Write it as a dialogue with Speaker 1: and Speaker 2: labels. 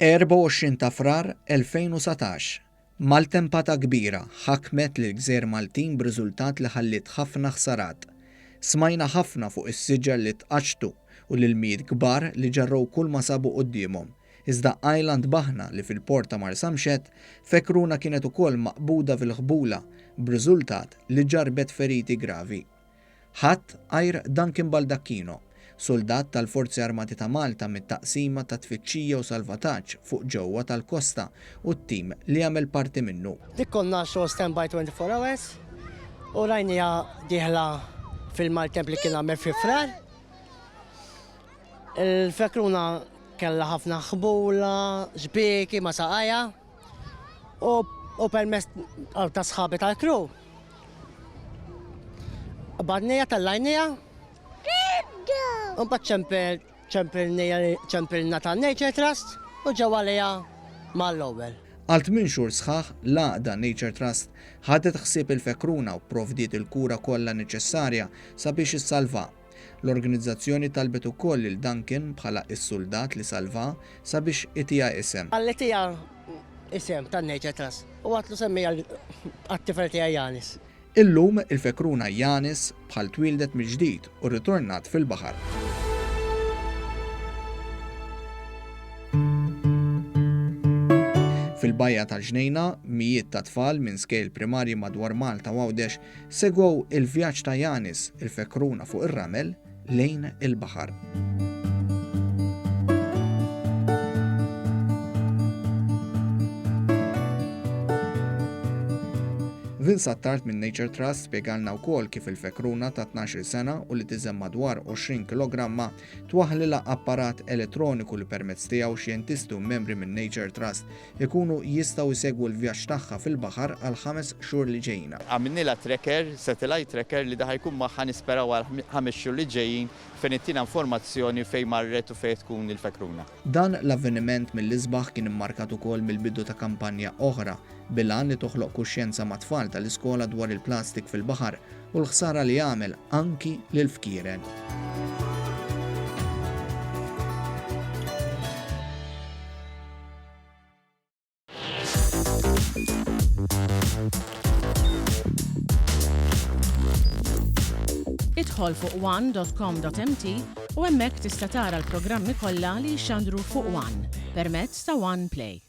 Speaker 1: 24 ta' frar 2017. Maltempata kbira ħakmet lil gżejjer Maltin b'riżultat li ħallit ħafna ħsarat. Smajna ħafna fuq is-siġar li tqaċtu u l-miet kbar li ġarrew kull ma sabu qudiemhom. Iżda Island Baħna li fil-port ta' Marsamxett fekruna kienet ukoll maqbuda fil-ħbula b'riżultat li ġarbet feriti gravi. Ħadd għajr Duncan Baldacchino, soldat tal-Forzi Armati ta' Malta mit-taqsima ta' tfittxija u salvataġġ fuq ġewwa tal-kosta u t-tim li għamel parti minnu.
Speaker 2: Dik konna show standby 24 hours u rajnija diħla fil-maltemp li kien għamel fi frar. Il-fekruna kella ħafna ħbula, ġbieki, ma saqajja u permess ta' sħabi tal-kru. Badnija tal-lajnija. Unbat ċempilna ta' Nature Trust u ġewalija mal-ewwel.
Speaker 1: Għal 8 xhur sħaħ l-għaqda Nature Trust ħadet ħsieb il-fekruna u provdiet il-kura kollha neċessarja sabiex issalvah. L-organizzazzjoni talbet ukoll lil Duncan bħala is-soldat li salva sabiex itija isem.
Speaker 2: Għalli tija isem ta' Nature Trust u għatlu semmija għat-tifel tiegħi Janis.
Speaker 1: Illum il-fekruna Janis bħal twildet mill-ġdid u rritornat fil-baħar. Fil-bajja tal-Ġnejna, mijiet ta' tfal minn skejl primarji madwar Malta u Għawdex segwew il-vjaġġ ta' Janis, il-fekruna fuq ir-ramel lejn il-baħar. Vince Attard minn Nature Trust spjegalna wkoll kif il-fekruna ta' 12 sena u li tiżem madwar 20 kilogramma twaħħlilha apparat elettroniku li permezz tiegħu xjentisti u membri minn Nature Trust ikunu jistgħu jsegwu l-vjaġġ tagħha fil-baħar għal 5 xhur li ġejjin.
Speaker 3: Għamilnilha tracker, satellite tracker li daħ jkun magħha nisperaw għal 5 xhur li ġejjin fejn ittina informazzjoni fejn marret u fejn tkun il-fekruna.
Speaker 1: Dan l-avveniment mill-isbaħ kien immarkat ukoll mill-bidu ta' kampanja oħra bil-għan li toħloq kuxjenza ma' tfal tal-iskola dwar il-plastik fil-baħar u l-ħsara li jagħmel anki lil-fkieren.
Speaker 4: Idħol fuq one.com.mt u hemmhekk tista' tara l-programmi kollha li jxandru fuq One permezz ta' One Play.